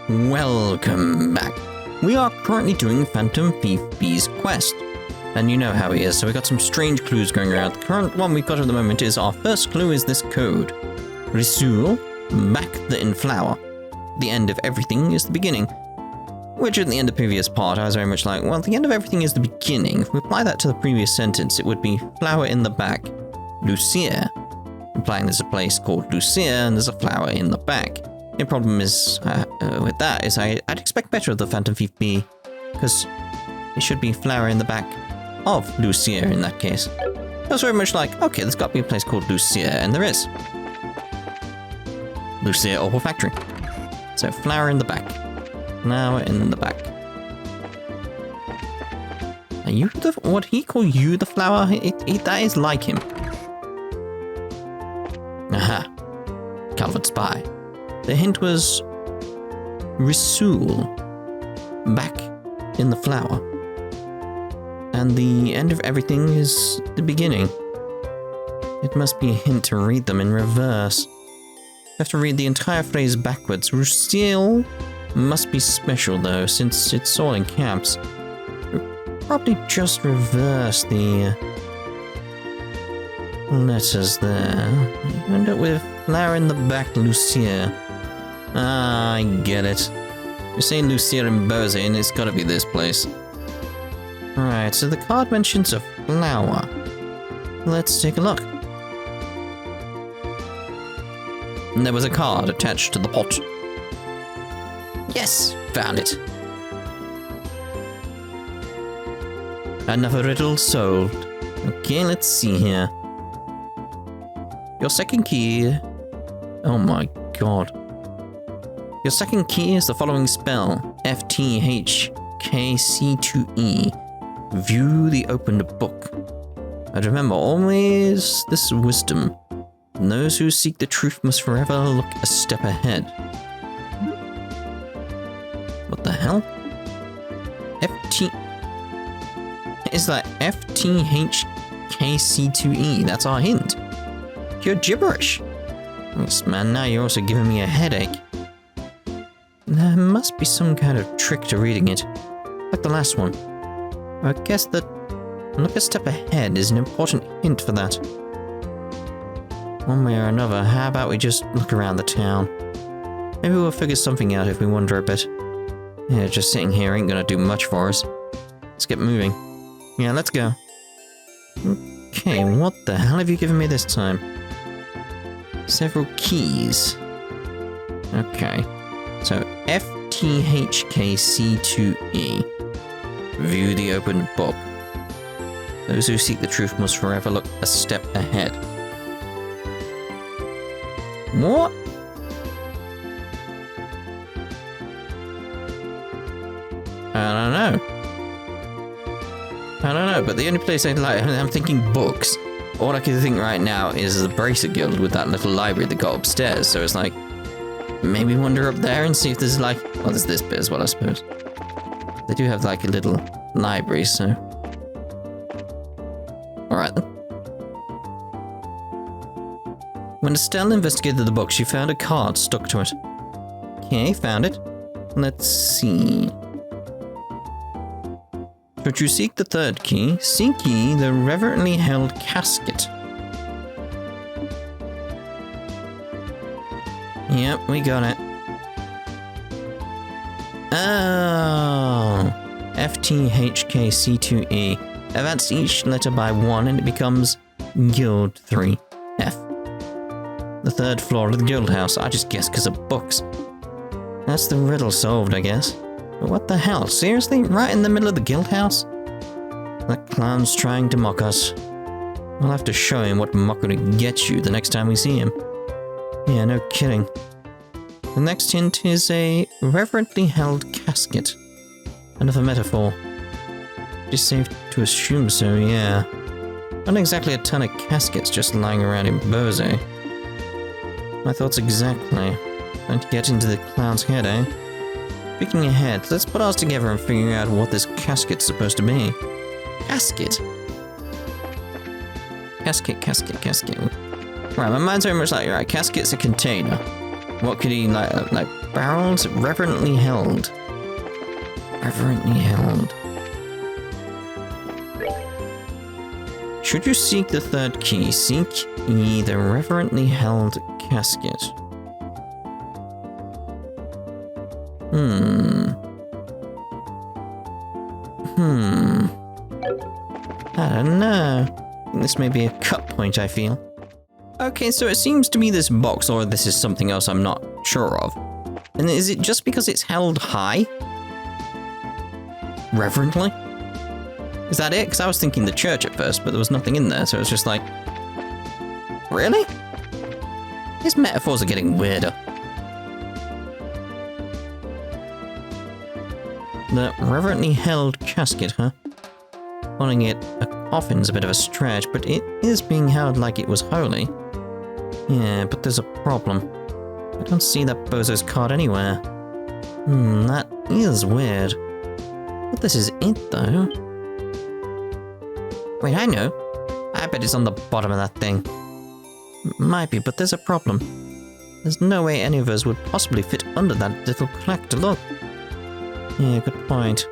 Welcome back. We are currently doing Phantom Thief B's quest. And you know how he is, so we got some strange clues going around. The current one we've got at the moment is our first clue is this code. RICUL, back the in flower. The end of everything is the beginning. Which at the end of the previous part, I was very much like, well, the end of everything is the beginning. If we apply that to the previous sentence, it would be flower in the back, Lucia. Implying there's a place called Lucia and there's a flower in the back. The problem is, with that, is I'd expect better of the Phantom Thief B, because it should be flower in the back of Lucia in that case. I was very much like, okay, there's got to be a place called Lucia, and there is. Lucia Opal Factory. So, flower in the back. Flower in the back. Are you the, what he call you the flower? That is like him. Aha. Calvert Spy. The hint was RICUL, back in the flower. And the end of everything is the beginning. It must be a hint to read them in reverse. You have to read the entire phrase backwards. RICUL must be special though, since it's all in caps. Probably just reverse the letters there. You end up with flower in the back, Lucia. Ah, I get it. You're saying Lucia and Bose, and it's gotta be this place. Alright, so the card mentions a flower. Let's take a look. And there was a card attached to the pot. Yes, found it. Another riddle solved. Okay, let's see here. Your second key... Oh my god. Your second key is the following spell. FTHKC2E. View the opened book. And remember always this wisdom. Those who seek the truth must forever look a step ahead. What the hell? Is that FTHKC2E? That's our hint. You're gibberish. Yes, man, now you're also giving me a headache. There must be some kind of trick to reading it. Like the last one. I guess that look a step ahead is an important hint for that. One way or another, how about we just look around the town? Maybe we'll figure something out if we wander a bit. Yeah, just sitting here ain't gonna do much for us. Let's get moving. Yeah, let's go. Okay, what the hell have you given me this time? Several keys. Okay. So, FTHKC2E. View the open book. Those who seek the truth must forever look a step ahead. What? I don't know, but the only place I'm thinking books. All I can think right now is the Bracer Guild with that little library that got upstairs, so it's like, maybe wander up there and see if there's like, well, there's this bit as well, I suppose. They do have like a little library, so. Alright then. When Estelle investigated the book, she found a card stuck to it. Okay, found it. Let's see. Should you seek the third key, seek ye the reverently held casket. Yep, we got it. Oh, FTHKC2E. Advance each letter by 1 and it becomes Guild 3F. The third floor of the guild house. I just guessed because of books. That's the riddle solved, I guess. But what the hell? Seriously? Right in the middle of the guild house? That clown's trying to mock us. We'll have to show him what mockery gets you the next time we see him. Yeah, no kidding. The next hint is a reverently held casket. Another metaphor. Just safe to assume so, yeah. Not exactly a ton of caskets just lying around in Bose. My thoughts exactly. Trying to get into the clown's head, eh? Speaking ahead, let's put ours together and figure out what this casket's supposed to be. Casket? Casket. Right, my mind's very much like, right, casket's a container. What could he, like Barrels reverently held. Reverently held. Should you seek the third key, seek ye the reverently held casket. I don't know. This may be a cut point, I feel. Okay, so it seems to be this box, or this is something else I'm not sure of. And is it just because it's held high? Reverently? Is that it? Because I was thinking the church at first, but there was nothing in there, so it was just like... Really? These metaphors are getting weirder. The reverently held casket, huh? Calling it a coffin's a bit of a stretch, but it is being held like it was holy. Yeah, but there's a problem. I don't see that bozo's card anywhere. That is weird. But this is it, though. Wait, I know. I bet it's on the bottom of that thing. Might be, but there's a problem. There's no way any of us would possibly fit under that little crack to look. Yeah, good point.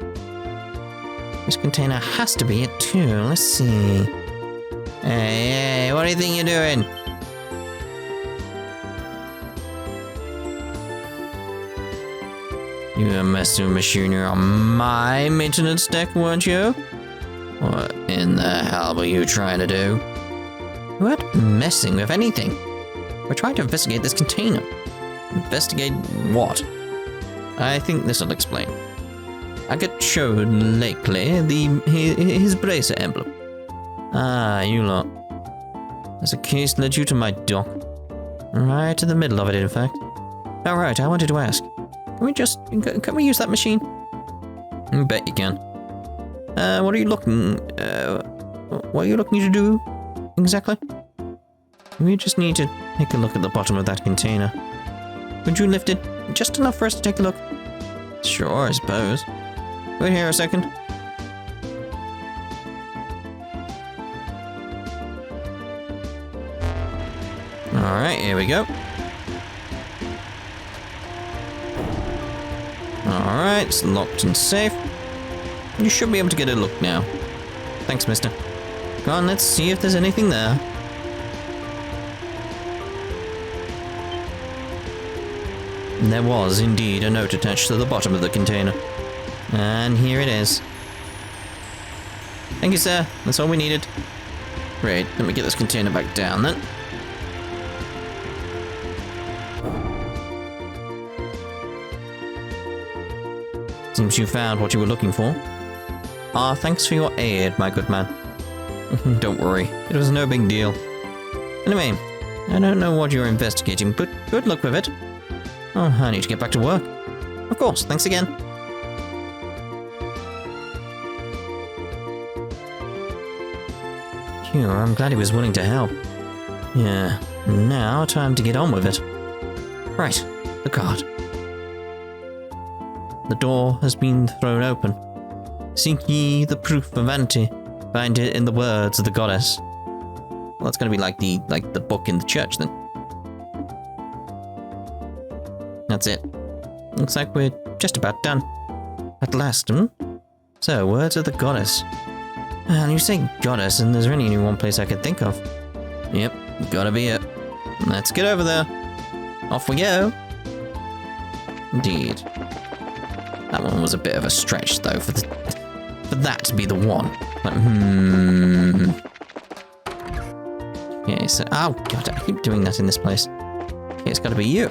This container has to be it too. Let's see. Hey, what do you think you're doing? You were messing with machinery on my maintenance deck, weren't you? What in the hell were you trying to do? We weren't messing with anything. We're trying to investigate this container. Investigate what? I think this will explain. I got showed lately his bracer emblem. Ah, you lot. There's a case led you to my dock. Right in the middle of it, in fact. Alright, I wanted to ask. Can we use that machine? I bet you can. What are you looking to do, exactly? We just need to take a look at the bottom of that container. Would you lift it just enough for us to take a look? Sure, I suppose. Wait here a second. Alright, here we go. Alright, it's locked and safe. You should be able to get a look now. Thanks, mister. Come on, let's see if there's anything there. There was indeed a note attached to the bottom of the container. And here it is. Thank you, sir. That's all we needed. Great, let me get this container back down then. Seems you found what you were looking for. Ah, thanks for your aid, my good man. Don't worry, it was no big deal. Anyway, I don't know what you're investigating, but good luck with it. Oh, I need to get back to work. Of course, thanks again. Phew, I'm glad he was willing to help. Yeah, now time to get on with it. Right, the card. The door has been thrown open. Seek ye the proof of ante. Find it in the words of the goddess. Well, that's going to be like the book in the church then. That's it. Looks like we're just about done. At last, So, words of the goddess. And you say goddess, and there's really only one place I can think of. Yep, gotta be it. Let's get over there. Off we go. Indeed. That one was a bit of a stretch, though, for that to be the one. Like, Okay, so... Oh, God, I keep doing that in this place. Okay, it's gotta be you.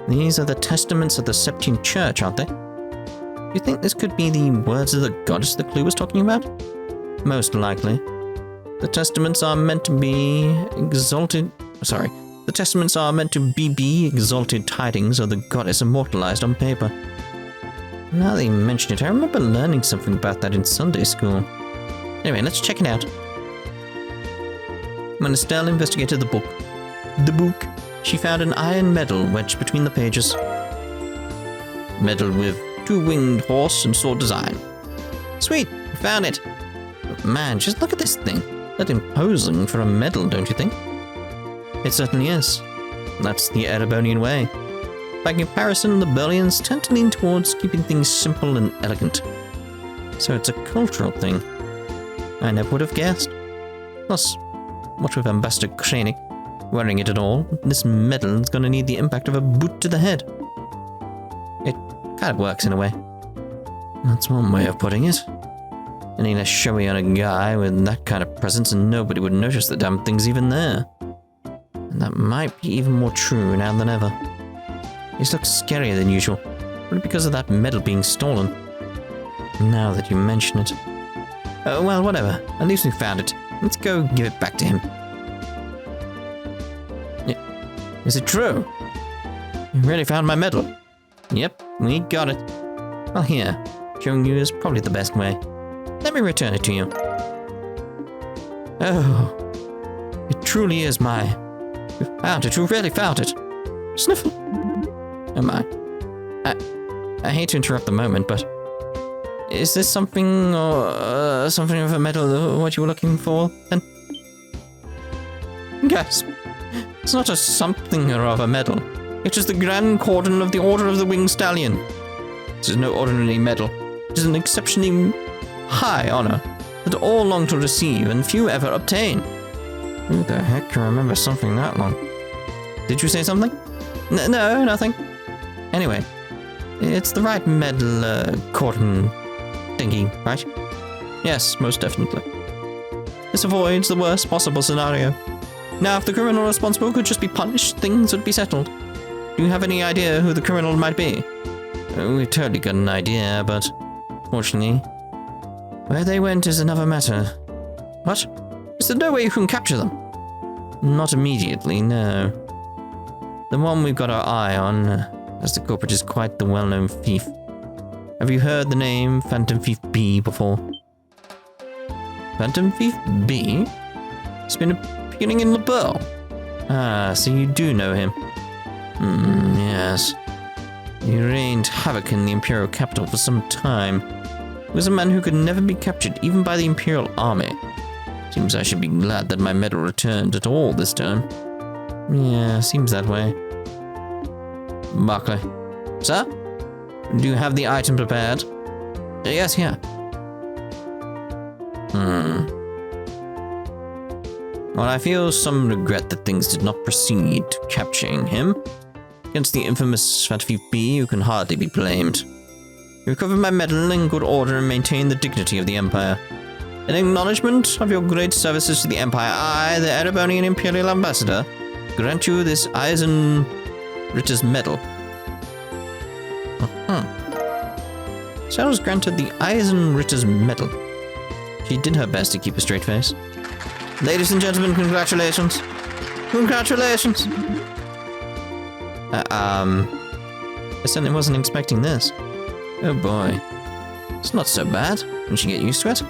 These are the testaments of the Septine Church, aren't they? Do you think this could be the words of the goddess the clue was talking about? Most likely. The testaments are meant to be exalted... Sorry. The testaments are meant to be exalted tidings of the goddess immortalized on paper. Now that you mention it, I remember learning something about that in Sunday school. Anyway, let's check it out. When Estelle investigated the book, she found an iron medal wedged between the pages. Medal with two-winged horse and sword design. Sweet, we found it. But man, just look at this thing. That's imposing for a medal, don't you think? It certainly is. That's the Erebonian way. By comparison, the Burlians tend to lean towards keeping things simple and elegant. So it's a cultural thing. I never would have guessed. Plus, what with Ambassador Krennic wearing it at all, this medal is going to need the impact of a boot to the head. It kind of works in a way. That's one way of putting it. Any less showy on a guy with that kind of presence and nobody would notice the damn thing's even there. And that might be even more true now than ever. He looks scarier than usual, probably because of that medal being stolen. Now that you mention it. Well, whatever. At least we found it. Let's go give it back to him. Is it true? You really found my medal? Yep, we got it. Well, here. Showing you is probably the best way. Let me return it to you. Oh, it truly is mine. You found it. You really found it. Sniffle. Am I hate to interrupt the moment, but is this something or something of a medal what you were looking for then? Gasp. It's not a something or of a medal. It is the Grand Cordon of the Order of the Winged Stallion. It is no ordinary medal. It is an exceptionally high honor that all long to receive and few ever obtain. Who the heck can remember something that long? Did you say something? No, nothing. Anyway, it's the right medal, cordon thingy, right? Yes, most definitely. This avoids the worst possible scenario. Now, if the criminal responsible could just be punished, things would be settled. Do you have any idea who the criminal might be? We totally got an idea, but fortunately, where they went is another matter. What? Is there no way you can capture them? Not immediately, no. The one we've got our eye on, as the culprit is quite the well-known thief. Have you heard the name Phantom Thief B before? Phantom Thief B? He's been appearing in Liberl. Ah, so you do know him. Yes. He reigned havoc in the Imperial capital for some time. He was a man who could never be captured, even by the Imperial army. Seems I should be glad that my medal returned at all this time. Yeah, seems that way. Barclay. Sir? Do you have the item prepared? Yes, here. Well, I feel some regret that things did not proceed to capturing him. Against the infamous Phantom Thief B, you can hardly be blamed. You recovered my medal in good order and maintained the dignity of the Empire. In acknowledgement of your great services to the Empire, I, the Erebonian Imperial Ambassador, grant you this Eisenritter's medal. Sarah was granted the Eisenritter's medal. She did her best to keep a straight face. Ladies and gentlemen, congratulations. Congratulations! I certainly wasn't expecting this. Oh boy. It's not so bad. We should get used to it.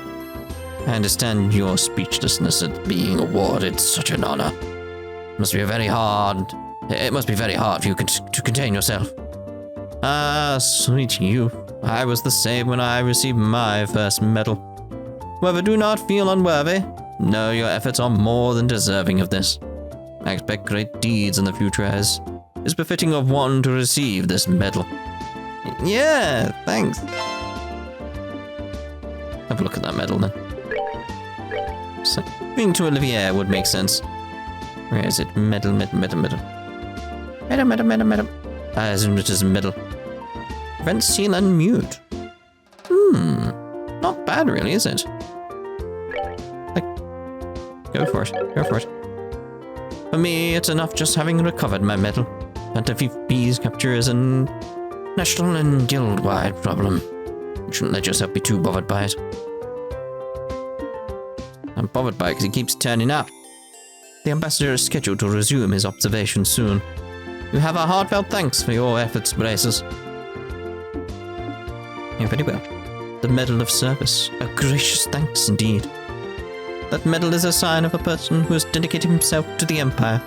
I understand your speechlessness at being awarded such an honor. It must be very hard for you to contain yourself. Ah, sweet youth. I was the same when I received my first medal. However, do not feel unworthy. Know your efforts are more than deserving of this. I expect great deeds in the future as is befitting of one to receive this medal. Yeah, thanks. Have a look at that medal then. So, being to Olivier would make sense. Where is it? Medal. Eisenritter's medal. Prevent, seal, and mute. Not bad really, is it? Go for it. For me, it's enough just having recovered my medal. Phantom Thief B's capture is a national and guild-wide problem. You shouldn't let yourself be too bothered by it. I'm bothered by it because he keeps turning up. The ambassador is scheduled to resume his observations soon. You have our heartfelt thanks for your efforts, Braces. Yeah, very well. The Medal of Service. A gracious thanks indeed. That medal is a sign of a person who has dedicated himself to the Empire.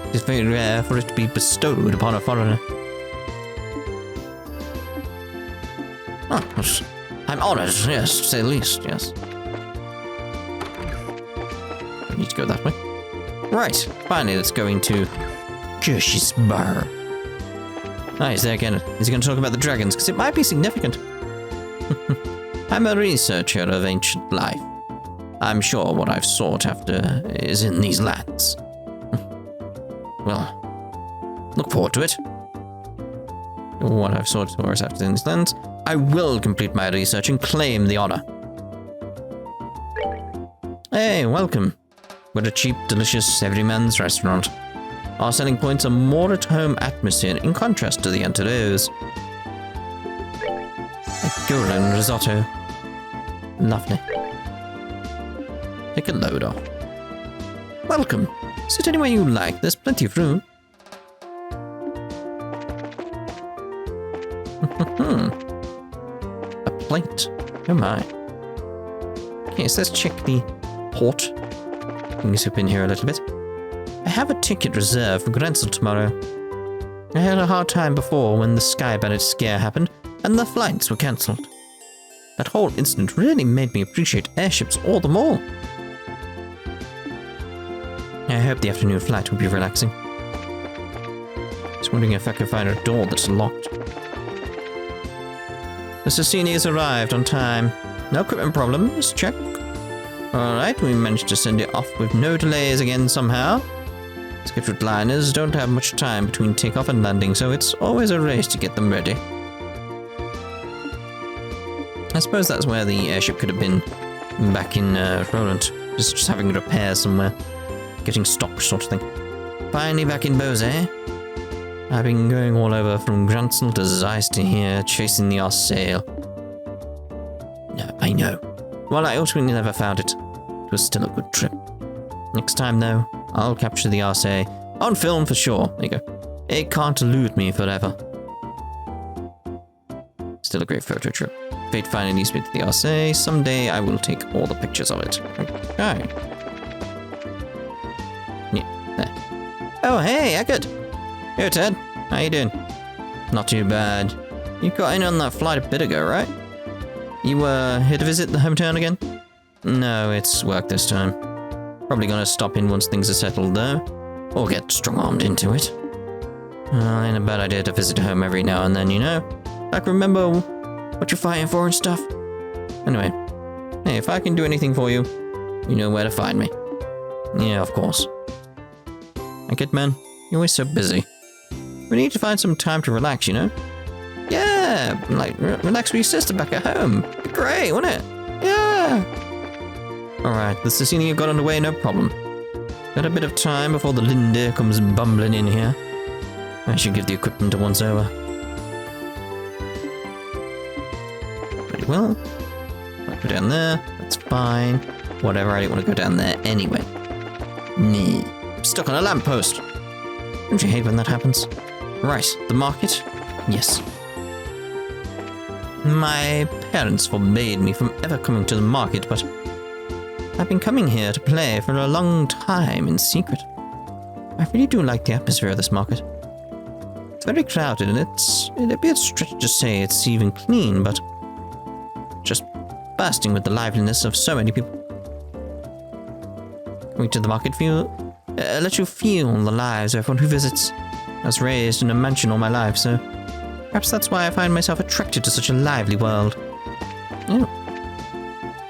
It is very rare for it to be bestowed upon a foreigner. Oh, I'm honored, yes, to say the least, yes. I need to go that way. Right, finally let's go into Kirsch's bar. Ah, he's there again. Is he going to talk about the dragons? Because it might be significant. I'm a researcher of ancient life. I'm sure what I've sought after is in these lands. Well, look forward to it. What I've sought for is after in these lands. I will complete my research and claim the honor. Hey, welcome. We're a cheap, delicious, everyman's restaurant. Our selling points are more at-home atmosphere in contrast to the Anteros. A golden risotto. Lovely. Take a load off. Welcome. Sit anywhere you like. There's plenty of room. A plate. Oh my. Okay, so let's check the port. We can zip in here a little bit. I have a ticket reserved for Grensel tomorrow. I had a hard time before when the Sky Bandit scare happened and the flights were cancelled. That whole incident really made me appreciate airships all the more. I hope the afternoon flight will be relaxing. Just wondering if I can find a door that's locked. The Sassini has arrived on time. No equipment problems, check. Alright, we managed to send it off with no delays again somehow. Scheduled liners don't have much time between takeoff and landing, so it's always a race to get them ready. I suppose that's where the airship could have been back in Roland. Just having repairs somewhere. Getting stock sort of thing. Finally back in Bose, eh? I've been going all over from Gransel to Zeiss to here, chasing the Arsail. No, I know. Well, I ultimately never found it. It was still a good trip. Next time, though, I'll capture the Arsail. On film for sure. There you go. It can't elude me forever. Still a great photo trip. Fate finally leads me to the Arsail. Someday I will take all the pictures of it. Okay. Yeah, there. Oh, hey, Eckert. Hey, Ted. How you doing? Not too bad. You got in on that flight a bit ago, right? You, here to visit the hometown again? No, it's work this time. Probably gonna stop in once things are settled, though. Or get strong-armed into it. Ain't a bad idea to visit home every now and then, you know? Like, remember what you're fighting for and stuff. Anyway, hey, if I can do anything for you, you know where to find me. Yeah, of course. I get, man. You're always so busy. We need to find some time to relax, you know? Yeah, like, relax with your sister back at home. Be great, wouldn't it? Yeah. Alright, the Sassini got underway, no problem. Got a bit of time before the Linda comes bumbling in here. I should give the equipment a once over. Pretty well. I'll go down there, that's fine. Whatever, I didn't want to go down there anyway. Nee. I'm stuck on a lamppost. Don't you hate when that happens? Right, the market? Yes. My parents forbade me from ever coming to the market, but I've been coming here to play for a long time in secret. I really do like the atmosphere of this market. It's very crowded and it'd be a stretch to say it's even clean, but just bursting with the liveliness of so many people. Coming to the market let you feel the lives of everyone who visits. I was raised in a mansion all my life, so perhaps that's why I find myself attracted to such a lively world. Oh.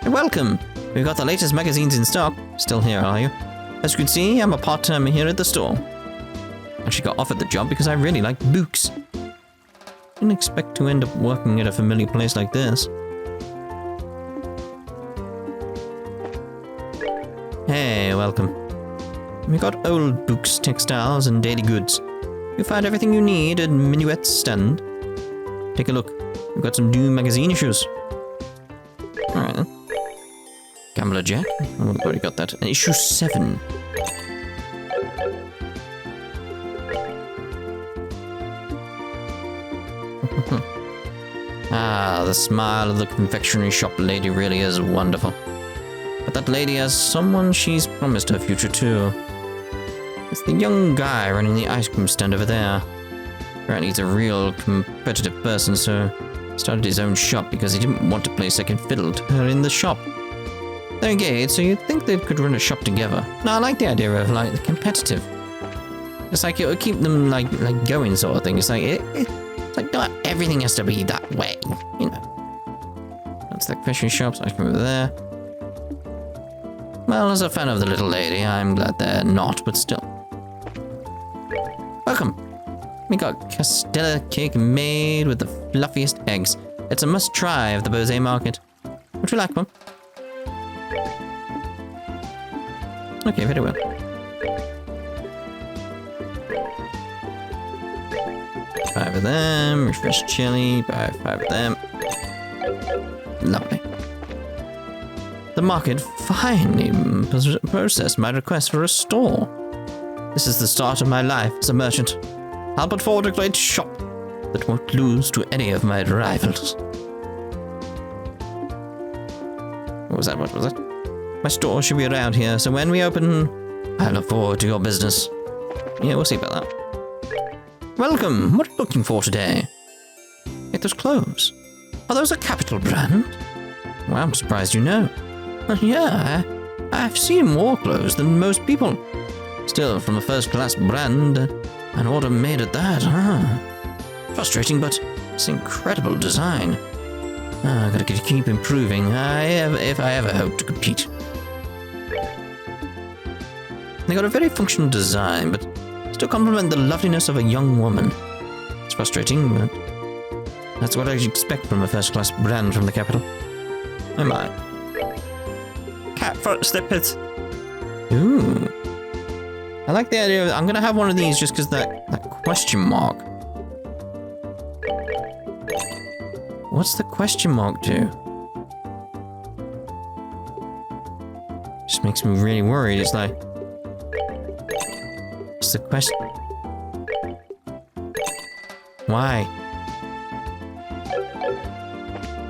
Hey, welcome! We've got the latest magazines in stock. Still here, are you? As you can see, I'm a part-timer here at the store. Actually got offered the job because I really like books. Didn't expect to end up working at a familiar place like this. Hey, welcome. We got old books, textiles, and daily goods. You'll find everything you need at Minuet's stand. Take a look. We've got some new magazine issues. Alright then. Gambler Jack. Oh, I've already got that. And issue 7. Ah, the smile of the confectionery shop lady really is wonderful. But that lady has someone she's promised her future to. It's the young guy running the ice cream stand over there. Apparently he's a real competitive person, so started his own shop because he didn't want to play second fiddle to her in the shop. They're engaged, so you'd think they could run a shop together. No, I like the idea of, like, competitive. It's like it'll keep them like going sort of thing. It's like it's like not everything has to be that way, you know. That's the fishery shops. I can over there. Well, as a fan of the little lady, I'm glad they're not, but still. Welcome. We got castella cake made with the fluffiest eggs. It's a must-try of the Bose market. Would you like one? Okay, very well. Five of them, refresh chili, buy 5 of them. Lovely. The market finally processed my request for a store. This is the start of my life as a merchant. I'll put forward a great shop that won't lose to any of my rivals. What was that? What was that? My store should be around here, so when we open, I look forward to your business. Yeah, we'll see about that. Welcome. What are you looking for today? Get those clothes. Are those a capital brand? Well, I'm surprised you know. Yeah, I've seen more clothes than most people. Still, from a first-class brand, an order made at that, huh? Frustrating, but it's incredible design. I gotta keep improving. If I ever hope to compete. They got a very functional design, but still complement the loveliness of a young woman. It's frustrating, but that's what I expect from a first-class brand from the capital. Oh my. Cat foot slippers. Ooh. I like the idea of, I'm gonna have one of these just because that question mark. What's the question mark do? Just makes me really worried. It's like, what's the question? Why?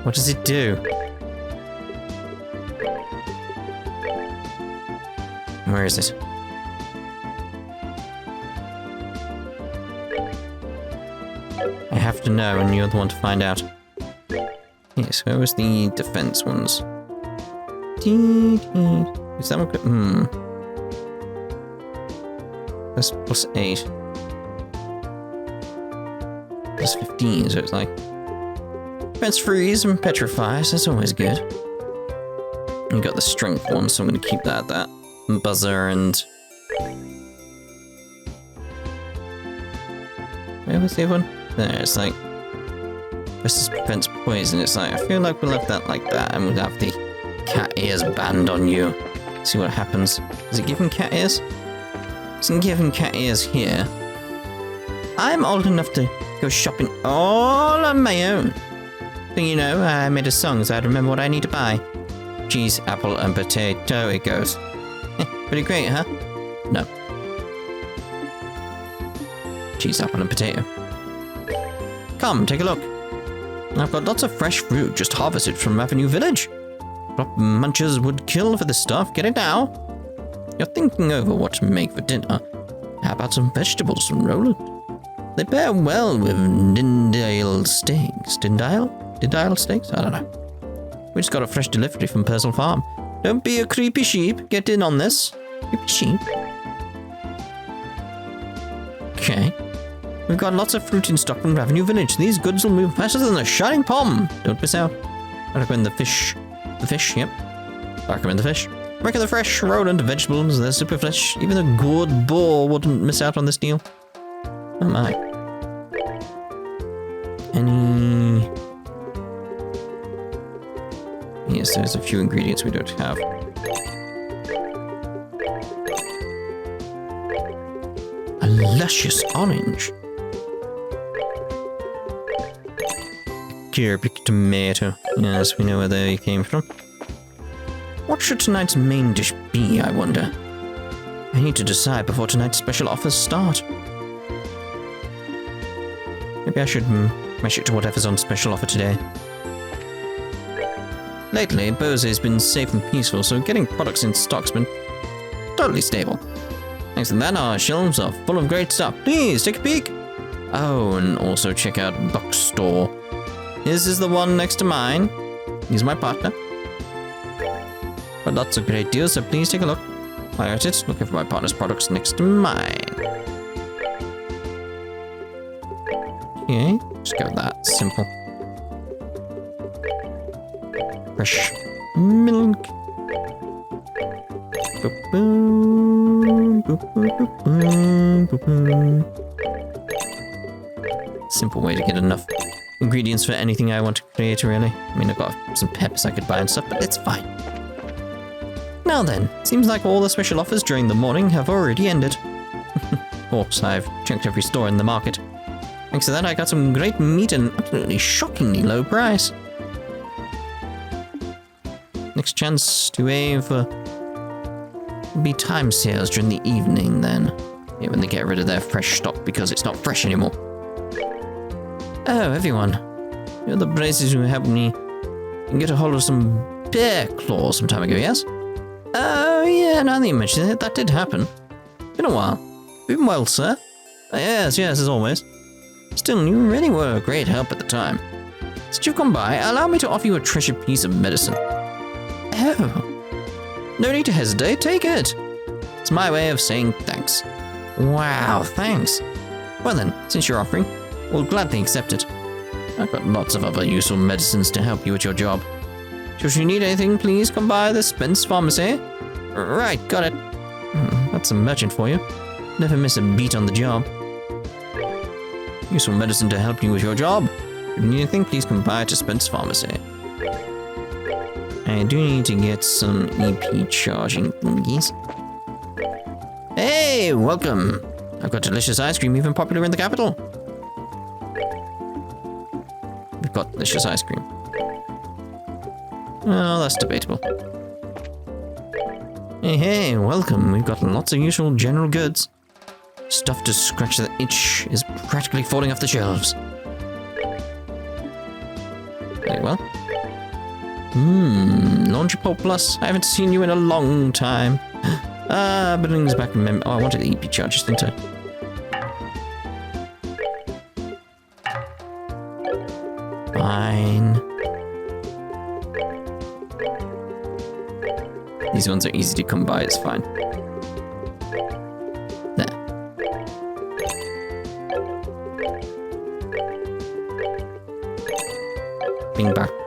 What does it do? Where is it? I have to know, and you're the one to find out. Yes, where was the defense ones? Is that one good? That's plus 8. Plus 15, so it's like... Defense freeze and petrifies, that's always good. You got the strength one, so I'm going to keep that at that. And buzzer and... Where was the other one? There, it's like... This is prevents poison. It's like, I feel like we'll have that like that, and we'll have the cat ears band on you. See what happens. Does it give him cat ears? Doesn't give him cat ears here. I'm old enough to go shopping all on my own. But you know, I made a song so I'd remember what I need to buy. Cheese, apple, and potato, it goes. Pretty great, huh? No. Cheese, apple, and potato. Come, take a look. I've got lots of fresh fruit just harvested from Avenue Village. Prop munchers would kill for this stuff. Get it now. You're thinking over what to make for dinner. How about some vegetables from Roland? They pair well with Dindale steaks. Dindale steaks? I don't know. We just got a fresh delivery from Purcell Farm. Don't be a creepy sheep. Get in on this. Creepy sheep? Okay. We've got lots of fruit in stock from Avenue Village. These goods will move faster than a shining palm. Don't miss out. I recommend the fish. The fish, yep. I recommend the fish. I reckon the fresh rodent vegetables, they're super fresh. Even a good boar wouldn't miss out on this deal. Oh my. Any... Yes, there's a few ingredients we don't have. A luscious orange. Cubic tomato. Yes, we know where they came from. What should tonight's main dish be, I wonder? I need to decide before tonight's special offers start. Maybe I should mash it to whatever's on special offer today. Lately, Bose has been safe and peaceful, so getting products in stock's been totally stable. Thanks to that, our shelves are full of great stuff. Please, take a peek! Oh, and also check out Buck's store. His is the one next to mine. He's my partner. But lots of great deals, so please take a look. While you're at it, looking for my partner's products next to mine. Okay, just go with that. Simple. Fresh milk. Boop, boop, boop, boop, boop, boop. Simple way to get enough ingredients for anything I want to create, really. I mean, I've got some peppers I could buy and stuff, but it's fine. Now then, seems like all the special offers during the morning have already ended. Of course, I've checked every store in the market. Thanks to that, I got some great meat at an absolutely shockingly low price. Next chance to aim for be time sales during the evening then. Yeah, when they get rid of their fresh stock because it's not fresh anymore. Oh, everyone. You're the braces who helped me get a hold of some bear claws some time ago, yes? Oh, yeah, now that you mention it, that did happen. Been a while. Been well, sir. Yes, as always. Still, you really were a great help at the time. Since you've come by, allow me to offer you a treasured piece of medicine. Oh. No need to hesitate, take it. It's my way of saying thanks. Wow, thanks. Well then, since you're offering, we'll gladly accept it. I've got lots of other useful medicines to help you with your job. Should you need anything, please come by the Spence Pharmacy. Right, got it. That's a merchant for you. Never miss a beat on the job. Useful medicine to help you with your job. If you need anything, please come by to Spence Pharmacy. I do need to get some EP charging thingies. Hey, welcome. I've got delicious ice cream, even popular in the capital. We've got delicious ice cream. Oh, that's debatable. Hey, welcome. We've got lots of useful general goods. Stuff to scratch the itch is practically falling off the shelves. Very well. Laundry Pole Plus. I haven't seen you in a long time. Brings back memory. Oh, I wanted the EP charges, didn't I? Fine. These ones are easy to come by, it's fine. There.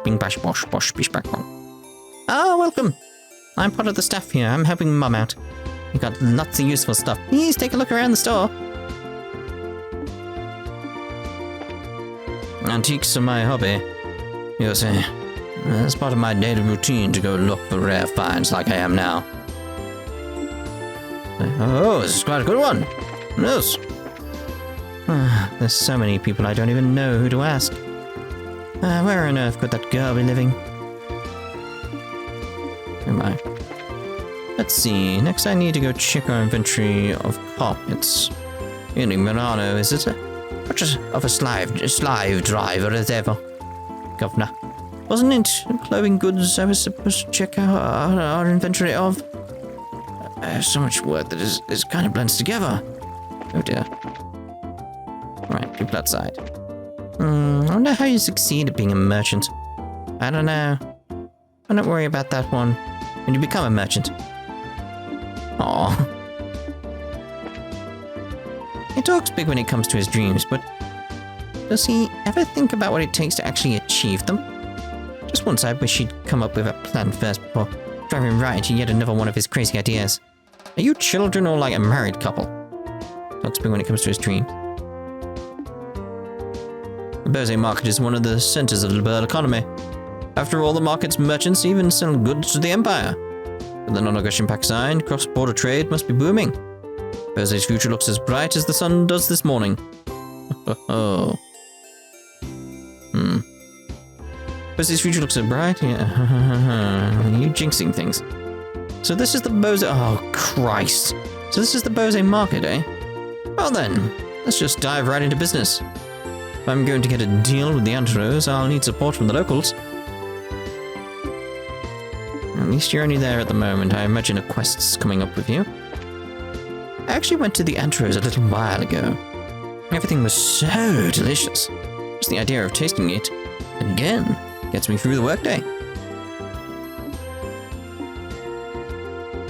Bing bash bosh bosh bish back bong. Ah, welcome. I'm part of the staff here. I'm helping Mum out. We got lots of useful stuff. Please take a look around the store. Antiques are my hobby. You'll see. It's part of my daily routine to go look for rare finds like I am now. Oh, this is quite a good one. Yes. There's so many people I don't even know who to ask. Where on earth could that girl be living? Oh my. Let's see. Next I need to go check our inventory of carpets. Really, Milano, is it? Much of a slave driver as ever. Governor. Wasn't it clothing goods I was supposed to check out our inventory of? So much work that is kind of blends together. Oh dear. Alright, people outside. I wonder how you succeed at being a merchant. I don't know. I don't worry about that one. When you become a merchant. Aww. He talks big when it comes to his dreams, but does he ever think about what it takes to actually achieve them? Just once I wish he'd come up with a plan first before driving right into yet another one of his crazy ideas. Are you children or like a married couple? Talks big when it comes to his dreams. The Bose market is one of the centers of the Liberl economy. After all, the market's merchants even sell goods to the Empire. With the non-aggression pact signed, cross-border trade must be booming. Bose's future looks as bright as the sun does this morning. Oh. Bose's future looks so bright? Yeah. You jinxing things. So this is the Bose... Oh, Christ. So this is the Bose market, eh? Well then, let's just dive right into business. If I'm going to get a deal with the Anteros, I'll need support from the locals. At least you're only there at the moment. I imagine a quest's coming up with you. I actually went to the Anteros a little while ago. Everything was so delicious. Just the idea of tasting it again gets me through the workday.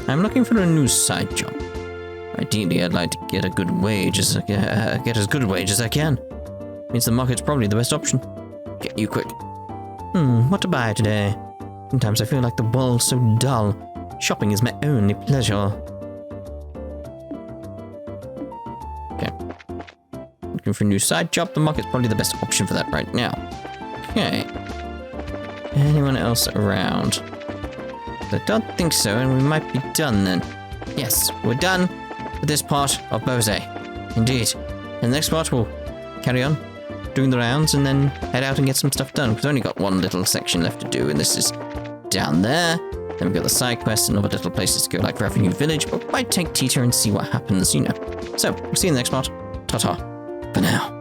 I'm looking for a new side job. Ideally, I'd like to get a good wage get as good a wage as I can. Means the market's probably the best option. Get you quick. What to buy today? Sometimes I feel like the world's so dull. Shopping is my only pleasure. Okay. Looking for a new side job. The market's probably the best option for that right now. Okay. Anyone else around? I don't think so, and we might be done then. Yes, we're done with this part of Bose. Indeed. And the next part we'll carry on doing the rounds and then head out and get some stuff done. We've only got one little section left to do, and this is down there. Then we've got the side quests and other little places to go, like Revenue Village, but we might take Tita and see what happens, you know. So, we'll see you in the next part. Ta-ta. For now.